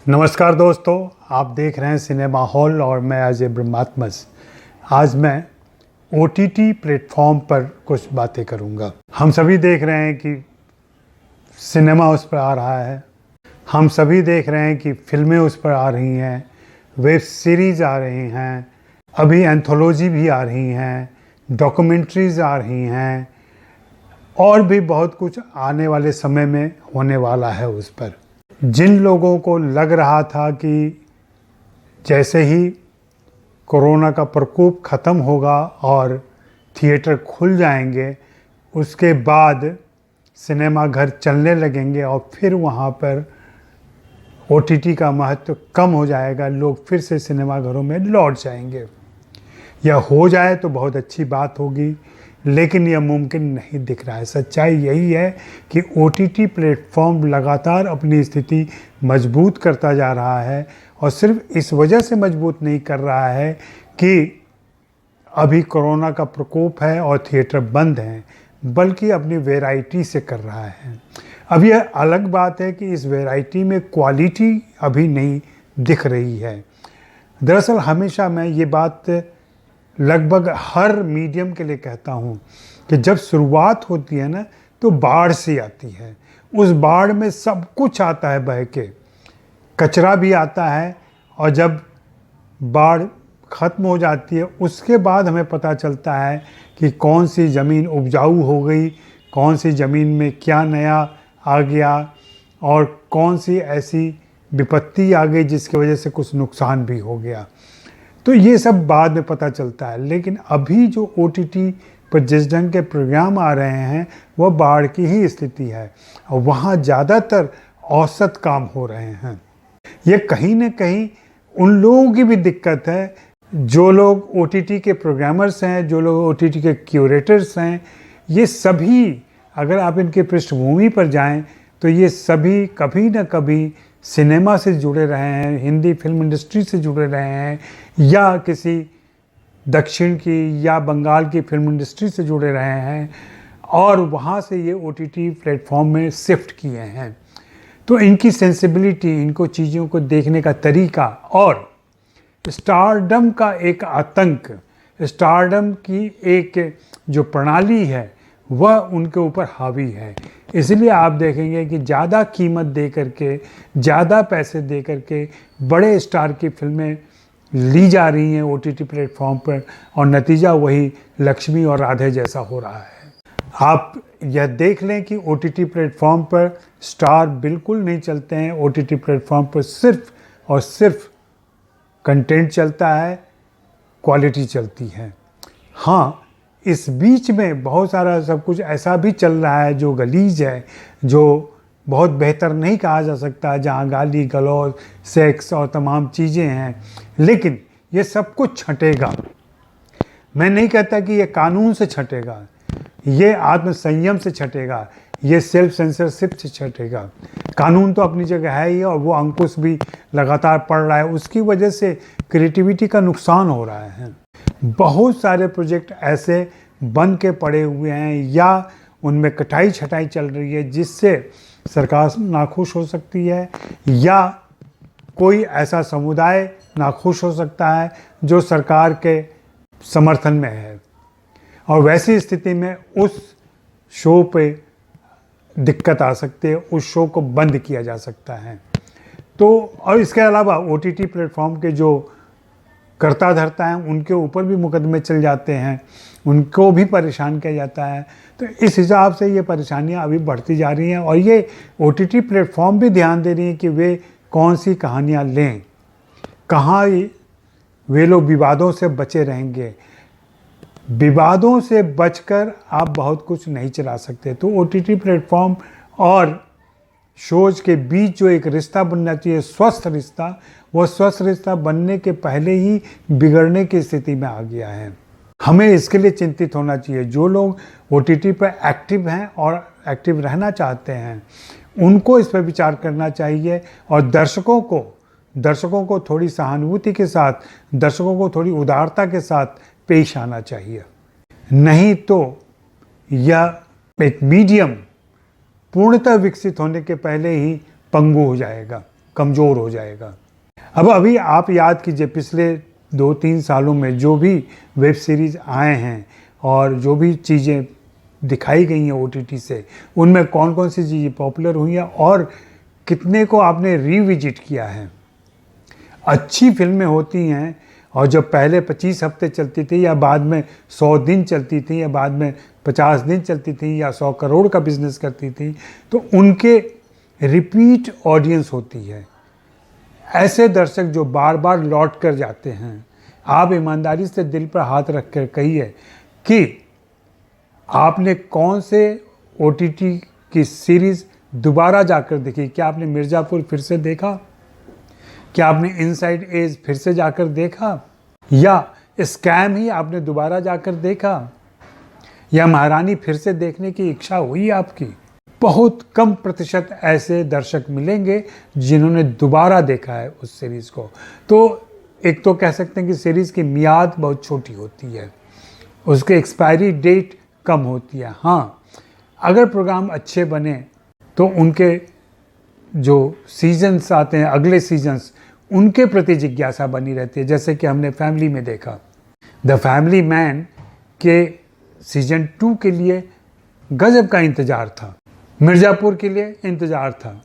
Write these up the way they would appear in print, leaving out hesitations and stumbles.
नमस्कार दोस्तों, आप देख रहे हैं सिनेमा हॉल और मैं अजय ब्रह्मात्मस। आज मैं OTT प्लेटफॉर्म पर कुछ बातें करूंगा। हम सभी देख रहे हैं कि सिनेमा उस पर आ रहा है, हम सभी देख रहे हैं कि फिल्में उस पर आ रही हैं, वेब सीरीज़ आ रही हैं, अभी एंथोलॉजी भी आ रही हैं, डॉक्यूमेंट्रीज़ आ रही हैं और भी बहुत कुछ आने वाले समय में होने वाला है उस पर। जिन लोगों को लग रहा था कि जैसे ही कोरोना का प्रकोप ख़त्म होगा और थिएटर खुल जाएंगे, उसके बाद सिनेमा घर चलने लगेंगे और फिर वहाँ पर OTT का महत्व कम हो जाएगा, लोग फिर से सिनेमा घरों में लौट जाएंगे। यह हो जाए तो बहुत अच्छी बात होगी, लेकिन यह मुमकिन नहीं दिख रहा है। सच्चाई यही है कि OTT प्लेटफॉर्म लगातार अपनी स्थिति मजबूत करता जा रहा है और सिर्फ इस वजह से मजबूत नहीं कर रहा है कि अभी कोरोना का प्रकोप है और थिएटर बंद हैं, बल्कि अपनी वैरायटी से कर रहा है। अब यह अलग बात है कि इस वैरायटी में क्वालिटी अभी नहीं दिख रही है। दरअसल हमेशा मैं ये बात लगभग हर मीडियम के लिए कहता हूँ कि जब शुरुआत होती है ना, तो बाढ़ सी आती है। उस बाढ़ में सब कुछ आता है बह के, कचरा भी आता है, और जब बाढ़ ख़त्म हो जाती है उसके बाद हमें पता चलता है कि कौन सी ज़मीन उपजाऊ हो गई, कौन सी ज़मीन में क्या नया आ गया और कौन सी ऐसी विपत्ति आ गई जिसकी वजह से कुछ नुकसान भी हो गया। तो ये सब बाद में पता चलता है। लेकिन अभी जो OTT पर जिस ढंग के प्रोग्राम आ रहे हैं वह बाढ़ की ही स्थिति है और वहाँ ज़्यादातर औसत काम हो रहे हैं। ये कहीं न कहीं उन लोगों की भी दिक्कत है जो लोग OTT के प्रोग्रामर्स हैं, जो लोग OTT के क्यूरेटर्स हैं। ये सभी, अगर आप इनके पृष्ठभूमि पर जाएं तो ये सभी कभी न कभी सिनेमा से जुड़े रहे हैं, हिंदी फिल्म इंडस्ट्री से जुड़े रहे हैं, या किसी दक्षिण की या बंगाल की फिल्म इंडस्ट्री से जुड़े रहे हैं और वहाँ से ये OTT प्लेटफॉर्म में शिफ्ट किए हैं। तो इनकी सेंसिबिलिटी, इनको चीज़ों को देखने का तरीका और स्टारडम का एक आतंक, स्टारडम की एक जो प्रणाली है वह उनके ऊपर हावी है। इसलिए आप देखेंगे कि ज़्यादा कीमत दे करके, ज़्यादा पैसे दे करके बड़े स्टार की फिल्में ली जा रही हैं OTT प्लेटफॉर्म पर, और नतीजा वही लक्ष्मी और राधे जैसा हो रहा है। आप यह देख लें कि OTT प्लेटफॉर्म पर स्टार बिल्कुल नहीं चलते हैं। OTT प्लेटफॉर्म पर सिर्फ और सिर्फ कंटेंट चलता है, क्वालिटी चलती है। हाँ, इस बीच में बहुत सारा सब कुछ ऐसा भी चल रहा है जो गलीज है, जो बहुत बेहतर नहीं कहा जा सकता, जहाँ गाली गलौज, सेक्स और तमाम चीज़ें हैं। लेकिन ये सब कुछ छंटेगा। मैं नहीं कहता कि ये कानून से छंटेगा, ये आत्मसंयम से छंटेगा, ये सेल्फ सेंसरशिप से छंटेगा। कानून तो अपनी जगह है ही, और वो अंकुश भी लगातार पड़ रहा है, उसकी वजह से क्रिएटिविटी का नुकसान हो रहा है। बहुत सारे प्रोजेक्ट ऐसे बन के पड़े हुए हैं या उनमें कटाई छटाई चल रही है जिससे सरकार नाखुश हो सकती है, या कोई ऐसा समुदाय नाखुश हो सकता है जो सरकार के समर्थन में है, और वैसी स्थिति में उस शो पे दिक्कत आ सकती है, उस शो को बंद किया जा सकता है। तो और इसके अलावा OTT प्लेटफॉर्म के जो करता धरता है उनके ऊपर भी मुकदमे चल जाते हैं, उनको भी परेशान किया जाता है। तो इस हिसाब से ये परेशानियां अभी बढ़ती जा रही हैं, और ये OTT प्लेटफॉर्म भी ध्यान दे रही हैं कि वे कौन सी कहानियां लें, कहाँ वे लोग विवादों से बचे रहेंगे। विवादों से बचकर आप बहुत कुछ नहीं चला सकते। तो OTT प्लेटफॉर्म और शोज के बीच जो एक रिश्ता बनना चाहिए, स्वस्थ रिश्ता, वह स्वस्थ रिश्ता बनने के पहले ही बिगड़ने की स्थिति में आ गया है। हमें इसके लिए चिंतित होना चाहिए। जो लोग OTT पर एक्टिव हैं और एक्टिव रहना चाहते हैं, उनको इस पर विचार करना चाहिए, और दर्शकों को थोड़ी सहानुभूति के साथ, दर्शकों को थोड़ी उदारता के साथ पेश आना चाहिए। नहीं तो यह एक मीडियम पूर्णतः विकसित होने के पहले ही पंगु हो जाएगा। कमज़ोर हो जाएगा। अब अभी आप याद कीजिए पिछले 2-3 सालों में जो भी वेब सीरीज़ आए हैं और जो भी चीज़ें दिखाई गई हैं OTT से, उनमें कौन कौन सी चीज़ें पॉपुलर हुई हैं और कितने को आपने रीविजिट किया है। अच्छी फिल्में होती हैं और जब पहले 25 हफ्ते चलती थी या बाद में 100 दिन चलती थी या बाद में 50 दिन चलती थी या 100 करोड़ का बिजनेस करती थी, तो उनके रिपीट ऑडियंस होती है। ऐसे दर्शक जो बार बार लौट कर जाते हैं। आप ईमानदारी से दिल पर हाथ रख कर कहिए कि आपने कौन से OTT की सीरीज़ दोबारा जाकर देखी। क्या आपने मिर्ज़ापुर फिर से देखा? क्या आपने इनसाइड एज फिर से जाकर देखा? या स्कैम ही आपने दोबारा जाकर देखा? या महारानी फिर से देखने की इच्छा हुई आपकी? बहुत कम प्रतिशत ऐसे दर्शक मिलेंगे जिन्होंने दोबारा देखा है उस सीरीज़ को। तो एक तो कह सकते हैं कि सीरीज़ की मियाद बहुत छोटी होती है, उसके एक्सपायरी डेट कम होती है। हाँ, अगर प्रोग्राम अच्छे बने तो उनके जो सीजन्स आते हैं, अगले सीजन्स, उनके प्रति जिज्ञासा बनी रहती है। जैसे कि हमने फैमिली में देखा, द फैमिली मैन के सीजन 2 के लिए गजब का इंतज़ार था, मिर्ज़ापुर के लिए इंतज़ार था।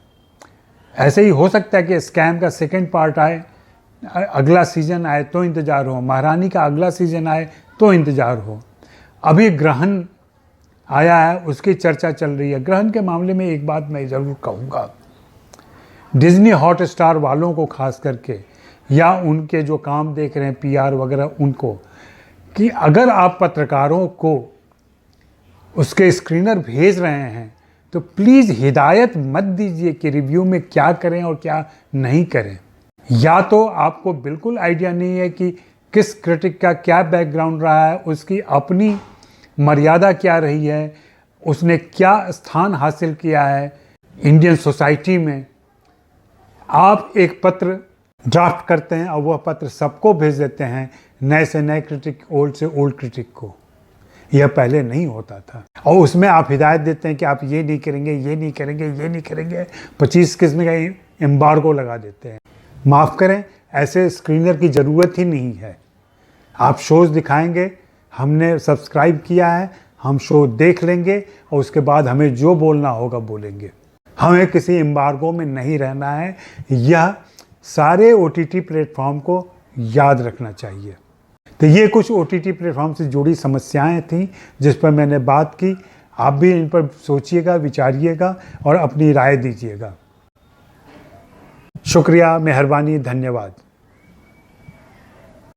ऐसे ही हो सकता है कि स्कैम का सेकंड पार्ट आए, अगला सीज़न आए तो इंतज़ार हो, महारानी का अगला सीज़न आए तो इंतज़ार हो। अभी ग्रहण आया है, उसकी चर्चा चल रही है। ग्रहण के मामले में एक बात मैं ज़रूर कहूँगा, डिज्नी हॉटस्टार वालों को खास करके, या उनके जो काम देख रहे हैं PR वगैरह, उनको, कि अगर आप पत्रकारों को उसके स्क्रीनर भेज रहे हैं तो प्लीज़ हिदायत मत दीजिए कि रिव्यू में क्या करें और क्या नहीं करें। या तो आपको बिल्कुल आइडिया नहीं है कि किस क्रिटिक का क्या बैकग्राउंड रहा है, उसकी अपनी मर्यादा क्या रही है, उसने क्या स्थान हासिल किया है इंडियन सोसाइटी में। आप एक पत्र ड्राफ्ट करते हैं और वह पत्र सबको भेज देते हैं, नए से नए क्रिटिक, ओल्ड से ओल्ड क्रिटिक को। यह पहले नहीं होता था। और उसमें आप हिदायत देते हैं कि आप ये नहीं करेंगे, ये नहीं करेंगे, ये नहीं करेंगे, 25 किस्म का एम्बार्गो लगा देते हैं। माफ़ करें, ऐसे स्क्रीनर की ज़रूरत ही नहीं है। आप शोज़ दिखाएंगे, हमने सब्सक्राइब किया है, हम शो देख लेंगे और उसके बाद हमें जो बोलना होगा बोलेंगे। हमें किसी एम्बार्गो में नहीं रहना है। यह सारे OTT प्लेटफॉर्म को याद रखना चाहिए। तो ये कुछ OTT प्लेटफॉर्म से जुड़ी समस्याएं थीं जिस पर मैंने बात की। आप भी इन पर सोचिएगा, विचारिएगा और अपनी राय दीजिएगा। शुक्रिया, मेहरबानी, धन्यवाद।